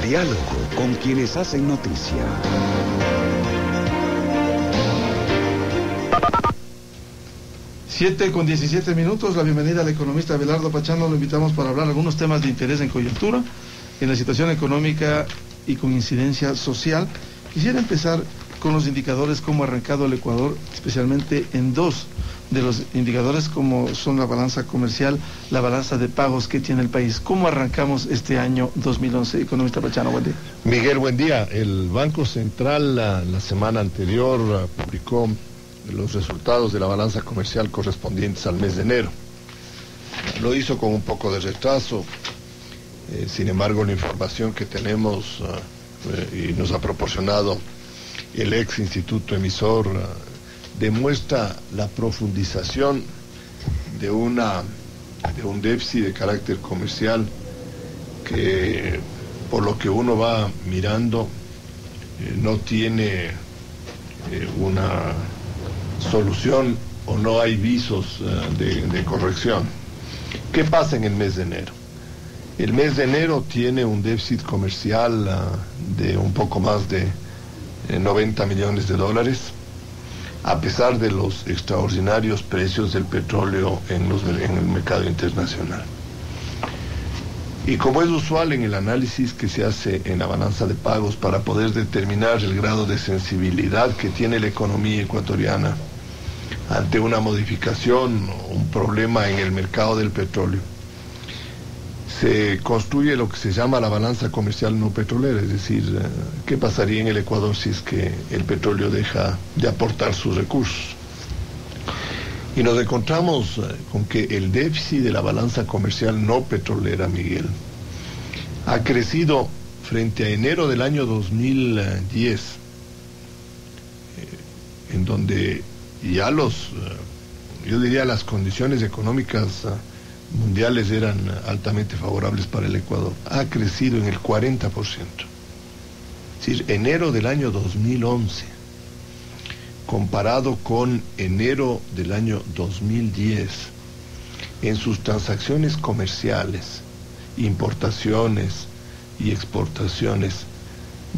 Diálogo con quienes hacen noticia. 7:17, la bienvenida al economista Abelardo Pachano. Lo invitamos para hablar algunos temas de interés en coyuntura, en la situación económica y con incidencia social. Quisiera empezar con los indicadores, cómo ha arrancado el Ecuador, especialmente en dos de los indicadores, como son la balanza comercial, la balanza de pagos que tiene el país. ¿Cómo arrancamos este año 2011? Economista Pachano, buen día. Miguel, buen día. El Banco Central la semana anterior publicó los resultados de la balanza comercial correspondientes al mes de enero. Lo hizo con un poco de retraso. Sin embargo, la información que tenemos y nos ha proporcionado el ex instituto emisor demuestra la profundización de un déficit de carácter comercial que, por lo que uno va mirando, no tiene una solución o no hay visos de corrección. ¿Qué pasa en el mes de enero? El mes de enero tiene un déficit comercial de un poco más de 90 millones de dólares, a pesar de los extraordinarios precios del petróleo en el mercado internacional. Y como es usual en el análisis que se hace en la balanza de pagos para poder determinar el grado de sensibilidad que tiene la economía ecuatoriana ante una modificación o un problema en el mercado del petróleo, se construye lo que se llama la balanza comercial no petrolera, es decir, ¿qué pasaría en el Ecuador si es que el petróleo deja de aportar sus recursos? Y nos encontramos con que el déficit de la balanza comercial no petrolera, Miguel, ha crecido frente a enero del año 2010, en donde ya yo diría las condiciones económicas mundiales eran altamente favorables para el Ecuador. Ha crecido en el 40%. Es decir, enero del año 2011, comparado con enero del año 2010, en sus transacciones comerciales, importaciones y exportaciones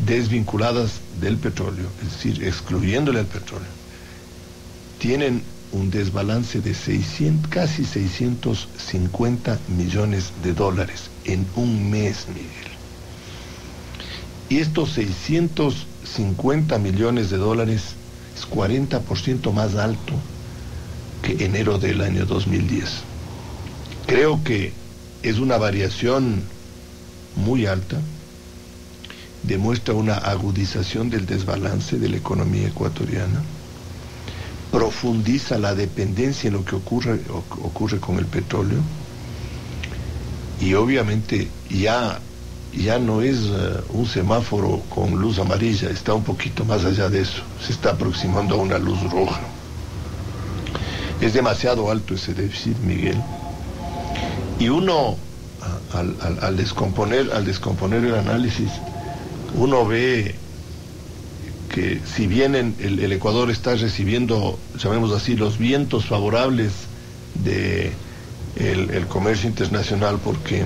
desvinculadas del petróleo, es decir, excluyéndole al petróleo, tienen un desbalance de casi 650 millones de dólares en un mes, Miguel. Y estos 650 millones de dólares es 40% más alto que enero del año 2010. Creo que es una variación muy alta, demuestra una agudización del desbalance de la economía ecuatoriana, profundiza la dependencia en lo que ocurre con el petróleo, y obviamente ya no es un semáforo con luz amarilla, está un poquito más allá de eso, se está aproximando a una luz roja. Es demasiado alto ese déficit, Miguel, y uno al descomponer el análisis, uno ve que si bien el Ecuador está recibiendo, llamemos así, los vientos favorables de el comercio internacional, porque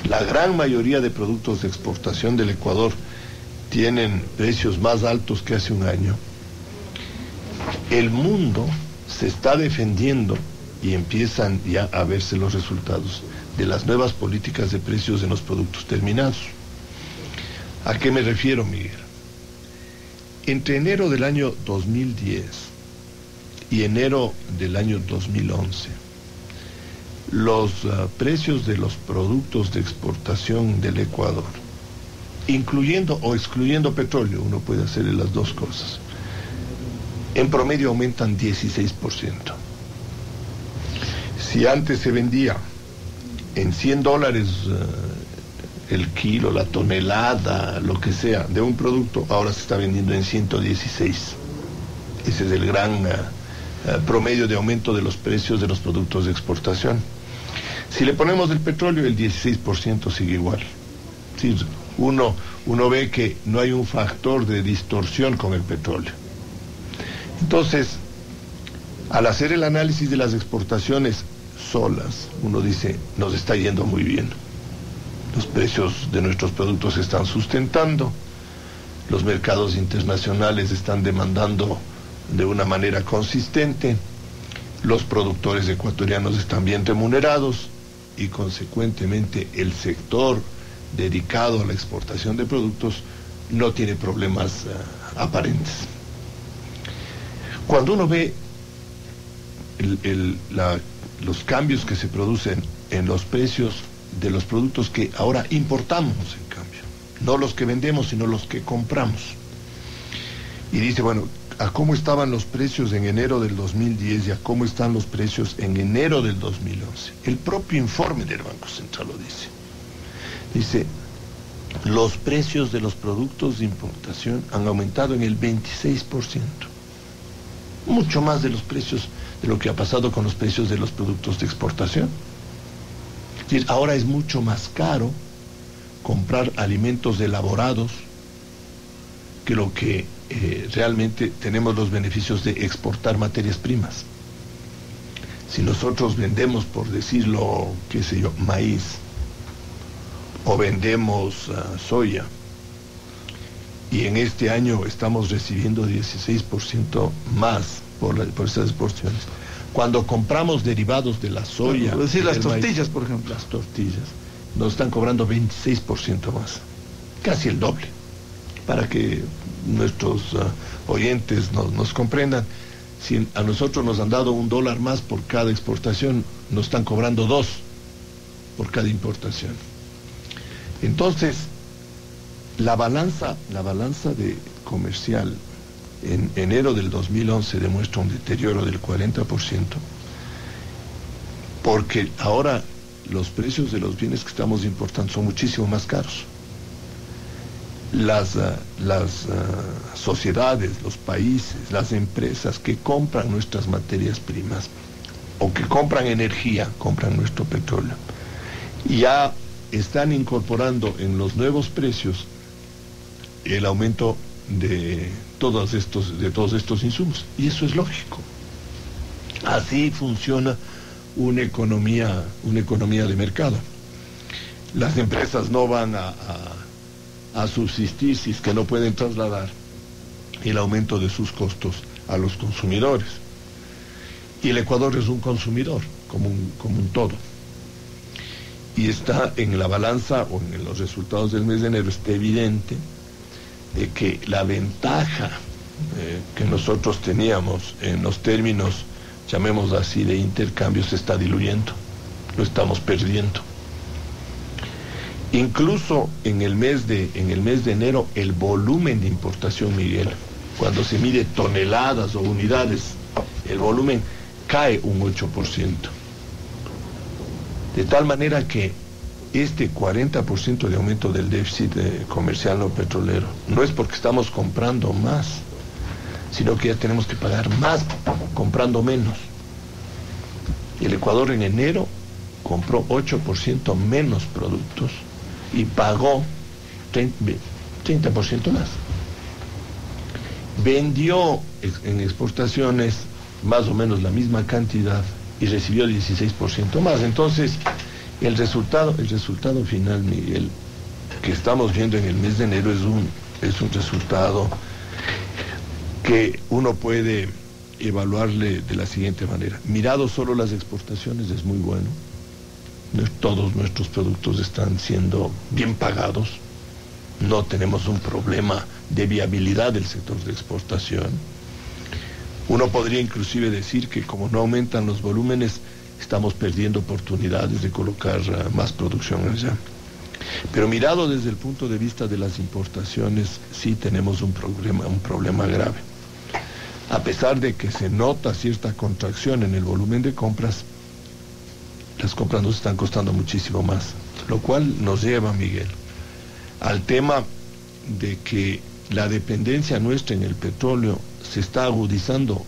la gran mayoría de productos de exportación del Ecuador tienen precios más altos que hace un año, el mundo se está defendiendo y empiezan ya a verse los resultados de las nuevas políticas de precios en los productos terminados. ¿A qué me refiero, Miguel? Entre enero del año 2010 y enero del año 2011, los precios de los productos de exportación del Ecuador, incluyendo o excluyendo petróleo, uno puede hacer las dos cosas, en promedio aumentan 16%. Si antes se vendía en $100 el kilo, la tonelada, lo que sea, de un producto, ahora se está vendiendo en 116. Ese es el gran promedio de aumento de los precios de los productos de exportación. Si le ponemos el petróleo, el 16% sigue igual. Sí, uno ve que no hay un factor de distorsión con el petróleo. Entonces, al hacer el análisis de las exportaciones solas, uno dice, nos está yendo muy bien. Los precios de nuestros productos se están sustentando, los mercados internacionales están demandando de una manera consistente, los productores ecuatorianos están bien remunerados y consecuentemente el sector dedicado a la exportación de productos no tiene problemas aparentes. Cuando uno ve los cambios que se producen en los precios de los productos que ahora importamos, en cambio, no los que vendemos, sino los que compramos, y dice, bueno, a cómo estaban los precios en enero del 2010 y a cómo están los precios en enero del 2011. El propio informe del Banco Central lo dice. Dice, los precios de los productos de importación han aumentado en el 26%. Mucho más de los precios de lo que ha pasado con los precios de los productos de exportación. Es decir, ahora es mucho más caro comprar alimentos elaborados que lo que realmente tenemos los beneficios de exportar materias primas. Si nosotros vendemos, por decirlo, qué sé yo, maíz, o vendemos soya, y en este año estamos recibiendo 16% más por esas exportaciones. Cuando compramos derivados de la soya, es decir, las tortillas, maíz, por ejemplo, las tortillas, nos están cobrando 26% más, casi el doble. Para que nuestros oyentes nos comprendan, si a nosotros nos han dado $1 más por cada exportación, nos están cobrando 2 por cada importación. Entonces, la balanza de comercial en enero del 2011 demuestra un deterioro del 40%, porque ahora los precios de los bienes que estamos importando son muchísimo más caros. Las sociedades, los países, las empresas que compran nuestras materias primas o que compran energía, compran nuestro petróleo, ya están incorporando en los nuevos precios el aumento de todos estos insumos, y eso es lógico. Así funciona una economía de mercado. Las empresas no van a subsistir si es que no pueden trasladar el aumento de sus costos a los consumidores. Y el Ecuador es un consumidor, como un todo. Y está en la balanza o en los resultados del mes de enero, está evidente de que la ventaja que nosotros teníamos en los términos, llamémoslo así, de intercambio, se está diluyendo, lo estamos perdiendo. Incluso en el mes de enero, el volumen de importación, Miguel, cuando se mide toneladas o unidades, el volumen cae un 8%. De tal manera que este 40% de aumento del déficit comercial no petrolero no es porque estamos comprando más, sino que ya tenemos que pagar más comprando menos. El Ecuador en enero compró 8% menos productos y pagó 30% más. Vendió en exportaciones más o menos la misma cantidad y recibió 16% más. Entonces, el resultado final, Miguel, que estamos viendo en el mes de enero es un resultado que uno puede evaluarle de la siguiente manera. Mirado solo las exportaciones, es muy bueno. Todos nuestros productos están siendo bien pagados. No tenemos un problema de viabilidad del sector de exportación. Uno podría inclusive decir que como no aumentan los volúmenes, estamos perdiendo oportunidades de colocar más producción allá. Pero mirado desde el punto de vista de las importaciones, sí tenemos un problema grave. A pesar de que se nota cierta contracción en el volumen de compras, las compras nos están costando muchísimo más, lo cual nos lleva, Miguel, al tema de que la dependencia nuestra en el petróleo se está agudizando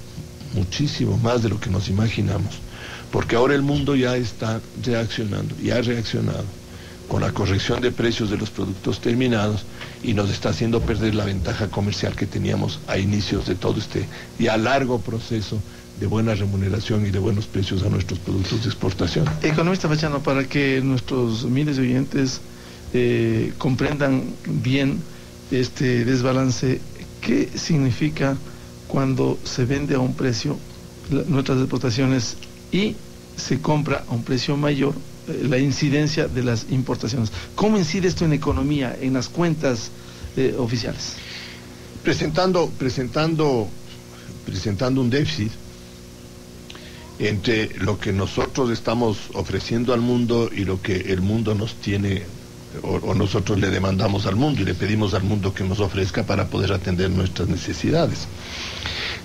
muchísimo más de lo que nos imaginamos, porque ahora el mundo ya está reaccionando, ya ha reaccionado con la corrección de precios de los productos terminados y nos está haciendo perder la ventaja comercial que teníamos a inicios de todo este ya largo proceso de buena remuneración y de buenos precios a nuestros productos de exportación. Economista Pachano, para que nuestros miles de oyentes comprendan bien este desbalance. ¿Qué significa cuando se vende a un precio nuestras exportaciones y se compra a un precio mayor, la incidencia de las importaciones? ¿Cómo incide esto en economía, en las cuentas oficiales? Presentando un déficit entre lo que nosotros estamos ofreciendo al mundo y lo que el mundo nos tiene, o nosotros le demandamos al mundo y le pedimos al mundo que nos ofrezca para poder atender nuestras necesidades.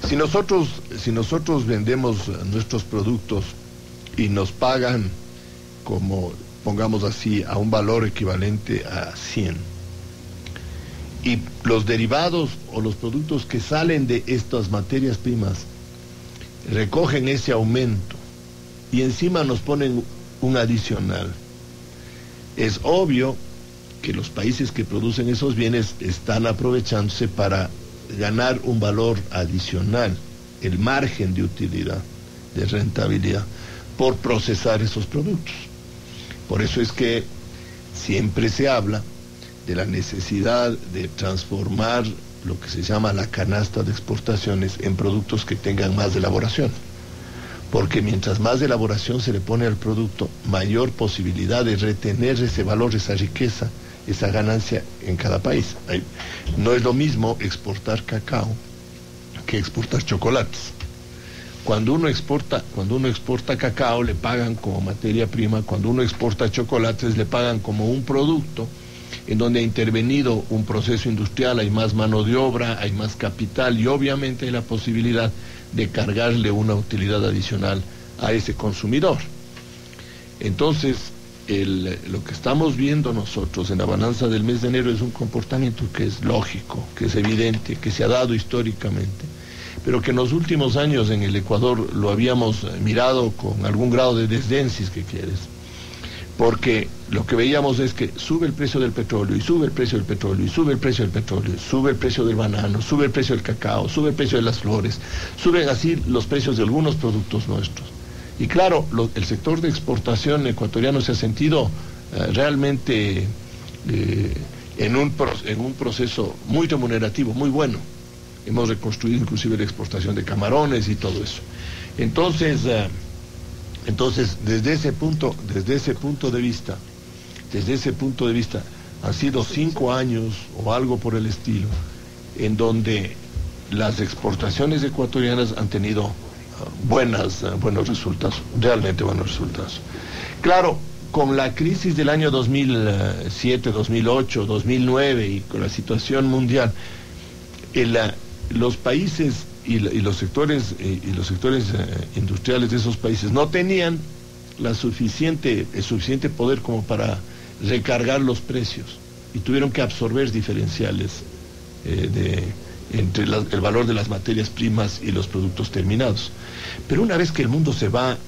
Si nosotros vendemos nuestros productos y nos pagan, como pongamos así, a un valor equivalente a 100, y los derivados o los productos que salen de estas materias primas recogen ese aumento y encima nos ponen un adicional, es obvio que los países que producen esos bienes están aprovechándose para ganar un valor adicional, el margen de utilidad, de rentabilidad, por procesar esos productos. Por eso es que siempre se habla de la necesidad de transformar lo que se llama la canasta de exportaciones en productos que tengan más elaboración. Porque mientras más elaboración se le pone al producto, mayor posibilidad de retener ese valor, esa riqueza, esa ganancia en cada país. No es lo mismo exportar cacao que exportar chocolates. Cuando uno exporta cacao le pagan como materia prima, cuando uno exporta chocolates le pagan como un producto en donde ha intervenido un proceso industrial, hay más mano de obra, hay más capital y obviamente hay la posibilidad de cargarle una utilidad adicional a ese consumidor. Entonces, lo que estamos viendo nosotros en la balanza del mes de enero es un comportamiento que es lógico, que es evidente, que se ha dado históricamente, pero que en los últimos años en el Ecuador lo habíamos mirado con algún grado de desdén, si es que quieres, porque lo que veíamos es que sube el precio del petróleo, y sube el precio del petróleo, y sube el precio del petróleo, sube el precio del banano, sube el precio del cacao, sube el precio de las flores, suben así los precios de algunos productos nuestros. Y claro, el sector de exportación ecuatoriano se ha sentido realmente en un proceso muy remunerativo, muy bueno. Hemos reconstruido inclusive la exportación de camarones y todo eso. Entonces, desde ese punto de vista, han sido 5 años o algo por el estilo, en donde las exportaciones ecuatorianas han tenido buenos resultados, realmente buenos resultados. Claro, con la crisis del año 2007, 2008, 2009 y con la situación mundial, los países y los sectores industriales de esos países no tenían el suficiente poder como para recargar los precios y tuvieron que absorber diferenciales entre el valor de las materias primas y los productos terminados. Pero una vez que el mundo se va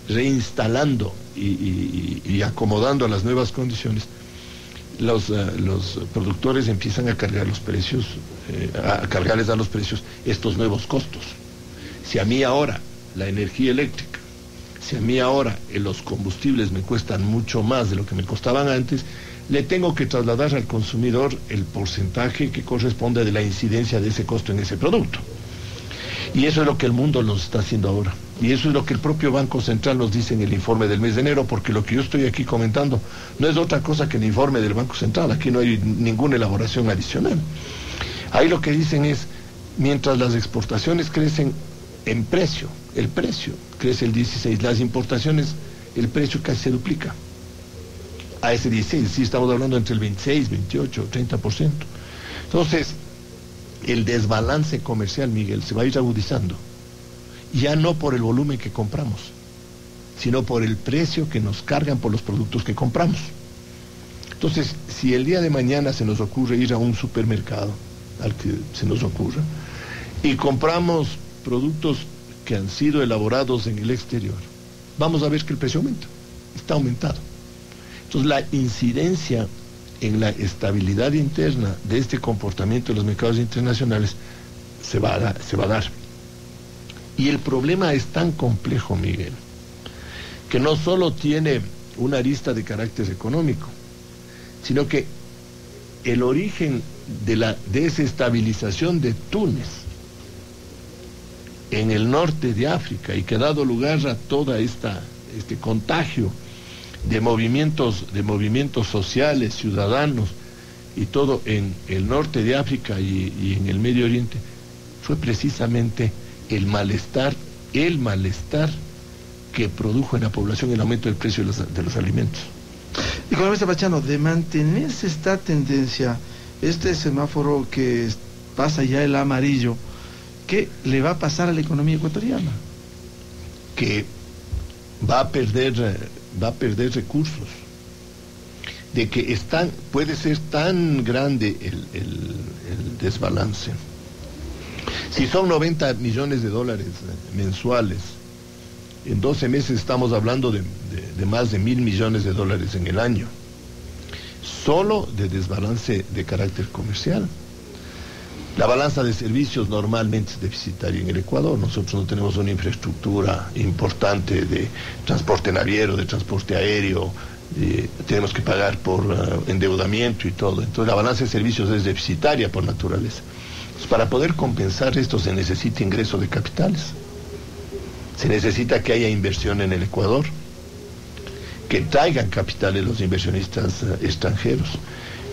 reinstalando y acomodando a las nuevas condiciones, los productores empiezan a cargar los precios, a cargarles a los precios estos nuevos costos. Si a mí ahora la energía eléctrica, si a mí ahora los combustibles me cuestan mucho más de lo que me costaban antes, le tengo que trasladar al consumidor el porcentaje que corresponde de la incidencia de ese costo en ese producto. Y eso es lo que el mundo nos está haciendo ahora. Y eso es lo que el propio Banco Central nos dice en el informe del mes de enero, porque lo que yo estoy aquí comentando no es otra cosa que el informe del Banco Central. Aquí no hay ninguna elaboración adicional. Ahí lo que dicen es, mientras las exportaciones crecen en precio, el precio crece el 16, las importaciones, el precio casi se duplica. A ese 16, sí estamos hablando entre el 26, 28, 30%. Entonces, el desbalance comercial, Miguel, se va a ir agudizando. Ya no por el volumen que compramos, sino por el precio que nos cargan por los productos que compramos. Entonces, si el día de mañana se nos ocurre ir a un supermercado, al que se nos ocurra, y compramos productos que han sido elaborados en el exterior, vamos a ver que el precio aumenta, está aumentado. Entonces, la incidencia en la estabilidad interna de este comportamiento de los mercados internacionales se va a dar. Y el problema es tan complejo, Miguel, que no solo tiene una arista de carácter económico, sino que el origen de la desestabilización de Túnez en el norte de África, y que ha dado lugar a toda este contagio de movimientos sociales, ciudadanos y todo en el norte de África y en el Medio Oriente, fue precisamente el malestar que produjo en la población el aumento del precio de los alimentos. Economista Pachano, de mantenerse esta tendencia, este semáforo que pasa ya el amarillo, ¿qué le va a pasar a la economía ecuatoriana? Que va a perder recursos, de que puede ser tan grande el desbalance. Si son 90 millones de dólares mensuales, en 12 meses estamos hablando de más de 1.000 millones de dólares en el año, solo de desbalance de carácter comercial. La balanza de servicios normalmente es deficitaria en el Ecuador. Nosotros no tenemos una infraestructura importante de transporte naviero, de transporte aéreo, tenemos que pagar por endeudamiento y todo. Entonces la balanza de servicios es deficitaria por naturaleza. Entonces, para poder compensar esto se necesita ingreso de capitales. Se necesita que haya inversión en el Ecuador, que traigan capitales los inversionistas extranjeros,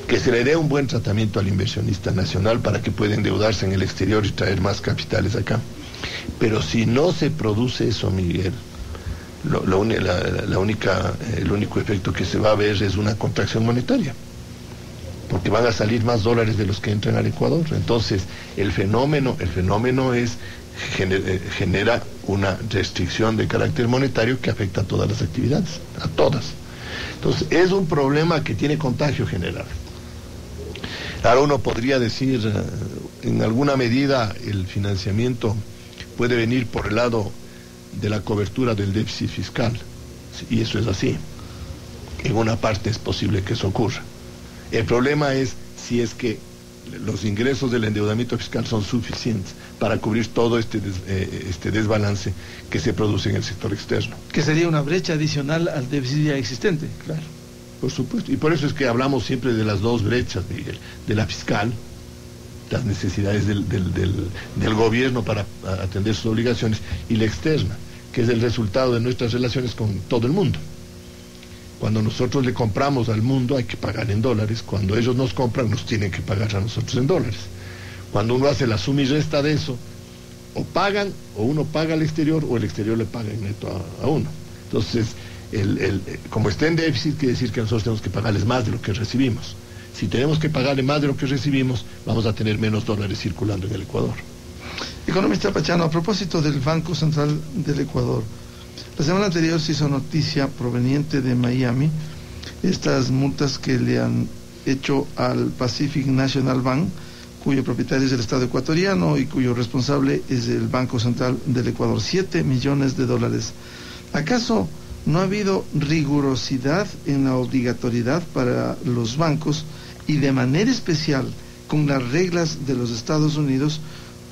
que se le dé un buen tratamiento al inversionista nacional para que pueda endeudarse en el exterior y traer más capitales acá. Pero si no se produce eso, Miguel, el único efecto que se va a ver es una contracción monetaria, porque van a salir más dólares de los que entran al Ecuador. Entonces el fenómeno genera una restricción de carácter monetario que afecta a todas las actividades, a todas. Entonces es un problema que tiene contagio general. Ahora uno podría decir, en alguna medida el financiamiento puede venir por el lado de la cobertura del déficit fiscal, y eso es así. En una parte es posible que eso ocurra. El problema es si es que los ingresos del endeudamiento fiscal son suficientes para cubrir todo este desbalance que se produce en el sector externo. Que sería una brecha adicional al déficit ya existente. Claro, por supuesto. Y por eso es que hablamos siempre de las dos brechas, Miguel. De la fiscal, las necesidades del gobierno para atender sus obligaciones, y la externa, que es el resultado de nuestras relaciones con todo el mundo. Cuando nosotros le compramos al mundo hay que pagar en dólares. Cuando ellos nos compran nos tienen que pagar a nosotros en dólares. Cuando uno hace la suma y resta de eso, o uno paga al exterior o el exterior le paga en neto a uno. Entonces, como está en déficit, quiere decir que nosotros tenemos que pagarles más de lo que recibimos. Si tenemos que pagarle más de lo que recibimos, vamos a tener menos dólares circulando en el Ecuador. Economista Pachano, a propósito del Banco Central del Ecuador, la semana anterior se hizo noticia proveniente de Miami, estas multas que le han hecho al Pacific National Bank, cuyo propietario es el Estado ecuatoriano y cuyo responsable es el Banco Central del Ecuador, 7 millones de dólares. ¿Acaso no ha habido rigurosidad en la obligatoriedad para los bancos y de manera especial con las reglas de los Estados Unidos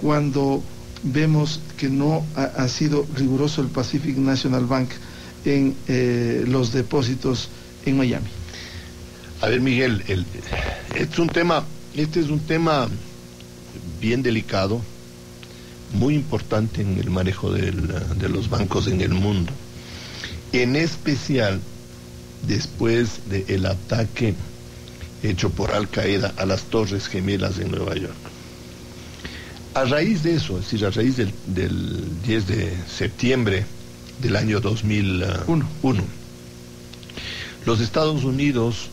cuando vemos que no ha sido riguroso el Pacific National Bank en los depósitos en Miami? A ver, Miguel, este es un tema bien delicado, muy importante en el manejo de los bancos en el mundo, en especial después del ataque hecho por Al Qaeda a las Torres Gemelas en Nueva York. A raíz de eso, es decir, a raíz del 10 de septiembre del año 2001, los Estados Unidos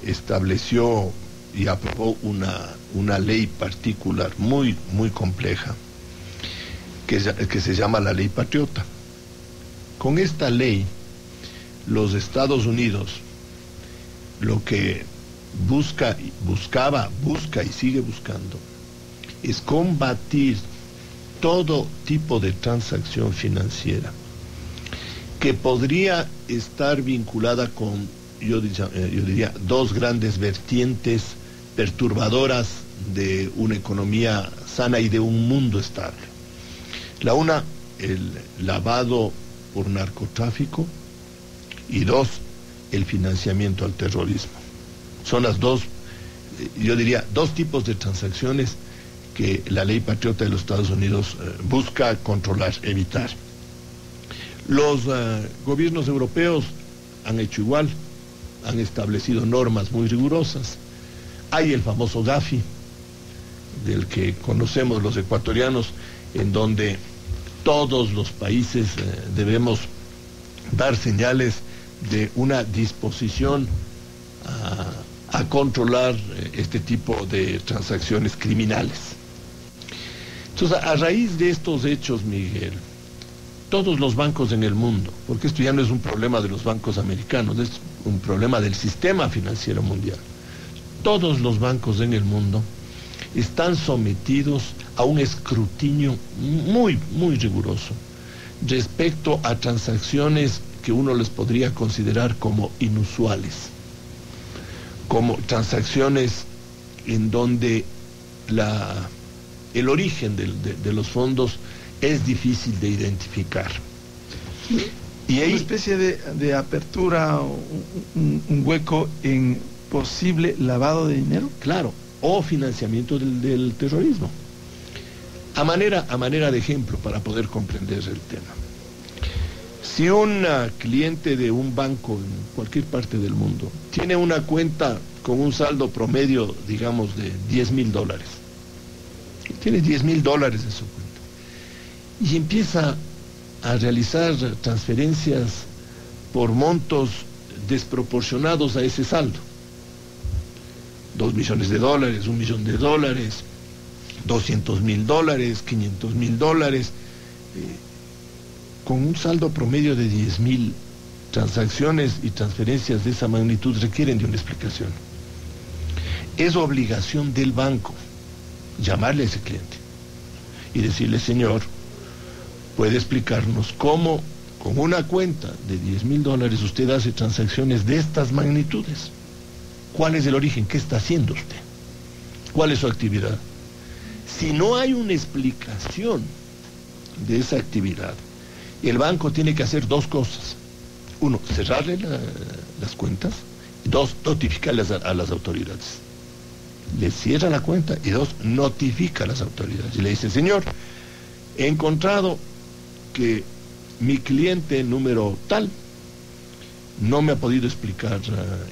estableció y aprobó una ley particular muy, muy compleja que se llama la Ley Patriota. Con esta ley, los Estados Unidos lo que busca y sigue buscando es combatir todo tipo de transacción financiera que podría estar vinculada con, yo diría, dos grandes vertientes perturbadoras de una economía sana y de un mundo estable. La una, el lavado por narcotráfico, y dos, el financiamiento al terrorismo. Son las dos, yo diría, dos tipos de transacciones que la ley patriota de los Estados Unidos busca controlar, evitar. Los gobiernos europeos han hecho igual, han establecido normas muy rigurosas. Hay el famoso Gafi, del que conocemos los ecuatorianos, en donde todos los países debemos dar señales de una disposición a controlar este tipo de transacciones criminales. Entonces, a raíz de estos hechos, Miguel, todos los bancos en el mundo, porque esto ya no es un problema de los bancos americanos, es un problema del sistema financiero mundial, todos los bancos en el mundo están sometidos a un escrutinio muy, muy riguroso respecto a transacciones que uno les podría considerar como inusuales, como transacciones en donde el origen de los fondos es difícil de identificar. Y hay una especie de apertura, un hueco en posible lavado de dinero. Claro, o financiamiento del terrorismo. A manera de ejemplo, para poder comprender el tema. Si un cliente de un banco en cualquier parte del mundo tiene una cuenta con un saldo promedio, digamos, de $10,000, tiene $10,000 en su cuenta, y empieza a realizar transferencias por montos desproporcionados a ese saldo, $2 millones, $1 millón, $200,000, $500,000, con un saldo promedio de 10,000, transacciones y transferencias de esa magnitud requieren de una explicación. Es obligación del banco llamarle a ese cliente y decirle: señor, ¿puede explicarnos cómo con una cuenta de $10,000 usted hace transacciones de estas magnitudes? ¿Cuál es el origen? ¿Qué está haciendo usted? ¿Cuál es su actividad? Si no hay una explicación de esa actividad, el banco tiene que hacer dos cosas. Uno, cerrarle las cuentas. Dos, notificarles a las autoridades. Le cierra la cuenta. Y dos, notifica a las autoridades. Y le dice: señor, he encontrado que mi cliente número tal no me ha podido explicar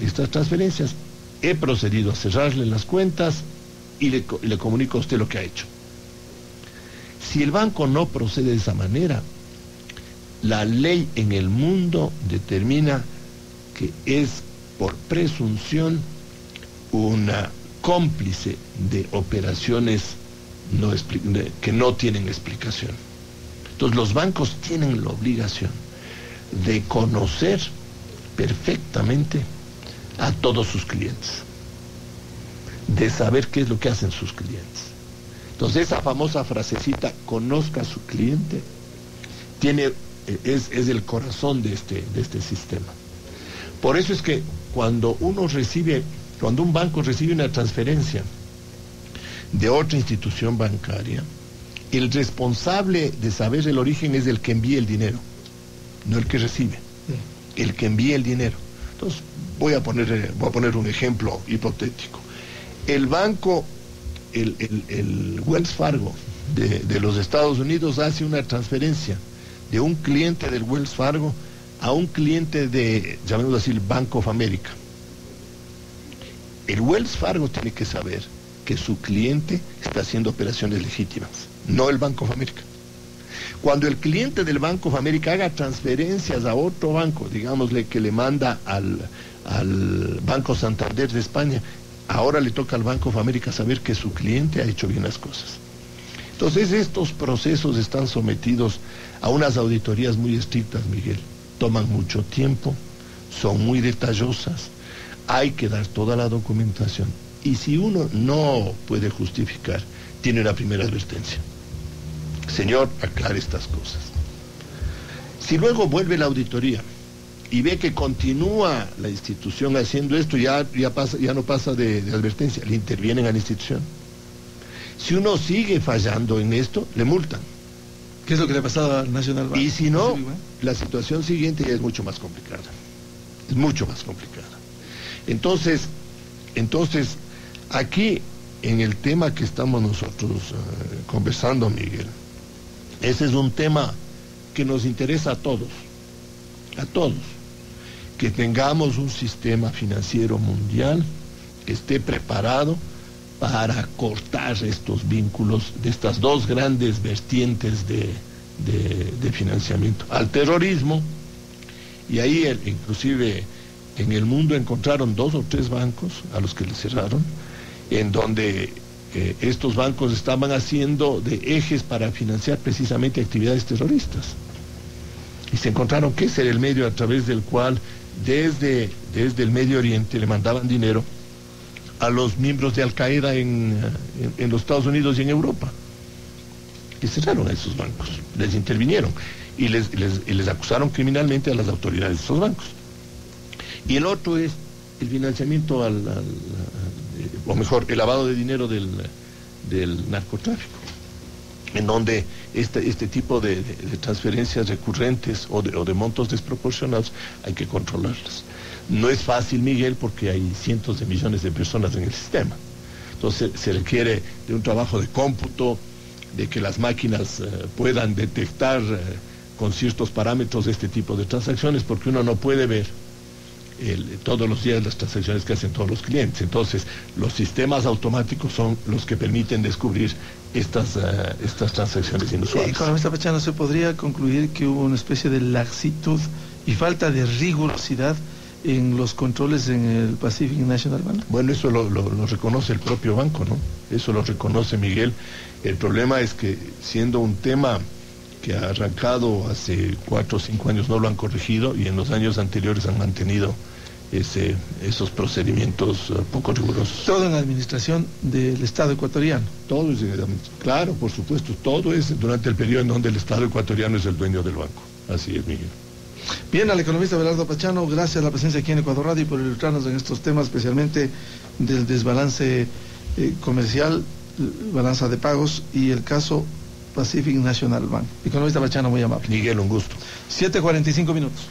estas transferencias. He procedido a cerrarle las cuentas y le comunico a usted lo que ha hecho. Si el banco no procede de esa manera, la ley en el mundo determina que es por presunción una cómplice de operaciones que no tienen explicación. Entonces los bancos tienen la obligación de conocer perfectamente a todos sus clientes, de saber qué es lo que hacen sus clientes. Entonces esa famosa frasecita, conozca a su cliente, es el corazón de este sistema. Por eso es que cuando un banco recibe una transferencia de otra institución bancaria, el responsable de saber el origen es el que envía el dinero, no el que recibe, el que envía el dinero. Entonces voy a poner un ejemplo hipotético. El banco, el Wells Fargo de los Estados Unidos hace una transferencia de un cliente del Wells Fargo a un cliente de, llamémoslo así, el Bank of America. El Wells Fargo tiene que saber que su cliente está haciendo operaciones legítimas, no el Bank of America. Cuando el cliente del Bank of America haga transferencias a otro banco, digámosle que le manda al Banco Santander de España, ahora le toca al Bank of America saber que su cliente ha hecho bien las cosas. Entonces estos procesos están sometidos a unas auditorías muy estrictas, Miguel. Toman mucho tiempo, son muy detallosas, hay que dar toda la documentación. Y si uno no puede justificar, tiene una primera advertencia. Señor, aclare estas cosas. Si luego vuelve la auditoría y ve que continúa la institución haciendo esto, ya no pasa de advertencia, le intervienen a la institución. Si uno sigue fallando en esto, le multan. ¿Qué es lo que le ha pasado al National Bank? Y si no, la situación siguiente ya es mucho más complicada. Es mucho más complicada. Entonces, Entonces, aquí, en el tema que estamos nosotros conversando, Miguel, ese es un tema que nos interesa a todos, que tengamos un sistema financiero mundial que esté preparado para cortar estos vínculos de estas dos grandes vertientes de financiamiento al terrorismo. Y ahí inclusive en el mundo encontraron 2 o 3 bancos a los que les cerraron, en donde estos bancos estaban haciendo de ejes para financiar precisamente actividades terroristas. Y se encontraron que ese era el medio a través del cual desde el Medio Oriente le mandaban dinero a los miembros de Al Qaeda en los Estados Unidos y en Europa. Y cerraron a esos bancos, les intervinieron y les acusaron criminalmente a las autoridades de esos bancos. Y el otro es el financiamiento o mejor, el lavado de dinero del narcotráfico, en donde este tipo de transferencias recurrentes o de montos desproporcionados hay que controlarlas. No es fácil, Miguel, porque hay cientos de millones de personas en el sistema. Entonces se requiere de un trabajo de cómputo, de que las máquinas puedan detectar con ciertos parámetros este tipo de transacciones, porque uno no puede ver todos los días las transacciones que hacen todos los clientes. Entonces los sistemas automáticos son los que permiten descubrir estas transacciones inusuales. Economista Pachano, ¿se podría concluir que hubo una especie de laxitud y falta de rigurosidad en los controles en el Pacific National Bank? Bueno, eso lo reconoce el propio banco, ¿no? Eso lo reconoce Miguel. El problema es que, siendo un tema que ha arrancado hace 4 o 5 años, no lo han corregido, y en los años anteriores han mantenido esos procedimientos poco rigurosos. Todo en la administración del Estado ecuatoriano. Todo es, claro, por supuesto, todo es durante el periodo en donde el Estado ecuatoriano es el dueño del banco. Así es, Miguel. Bien, al economista Abelardo Pachano, gracias a la presencia aquí en Ecuador Radio y por ilustrarnos en estos temas, especialmente del desbalance comercial, balanza de pagos y el caso Pacific National Bank. Economista Pachano, muy amable. Miguel, un gusto. 7:45 minutos.